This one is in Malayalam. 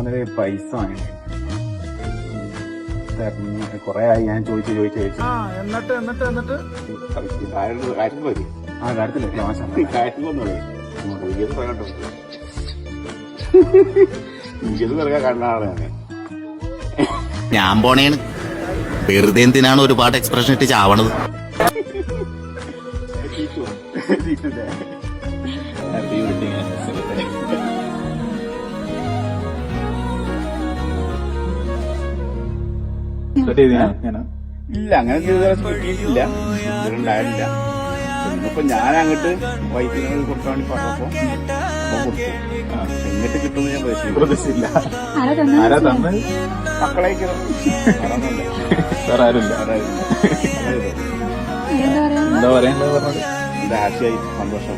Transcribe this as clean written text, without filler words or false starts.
അവനൊരു പൈസ വാങ്ങി കൊറേ ആയി ഞാൻ ചോദിച്ചു എന്നിട്ട് കാര്യത്തിൽ വരും ആ കാര്യത്തില്ല കാര്യത്തിലൊന്നും എനിക്കത് പിറകെ കണ്ടാണ് ഞാൻ പോണേണ്. വെറുതെ എന്തിനാണ് ഒരുപാട് എക്സ്പ്രഷൻ ഇട്ട് ചാവണത്? ഇല്ല അങ്ങനെ കിട്ടിയിട്ടില്ല, ഉണ്ടായിട്ടില്ല. ഇന്നിപ്പോ ഞാൻ അങ്ങോട്ട് വൈദ്യുതി കൊടുക്കാൻ വേണ്ടി പറഞ്ഞപ്പോ കൊടുത്തു. എങ്ങോട്ട് കിട്ടുമെന്ന് ഞാൻ പ്രതീക്ഷിച്ചില്ല. മക്കളെ വേറെ ആരുമില്ല. എന്താ പറയാ എന്താ പറയണ്ടത് പറഞ്ഞത്? ഹാപ്പിയായി, സന്തോഷം.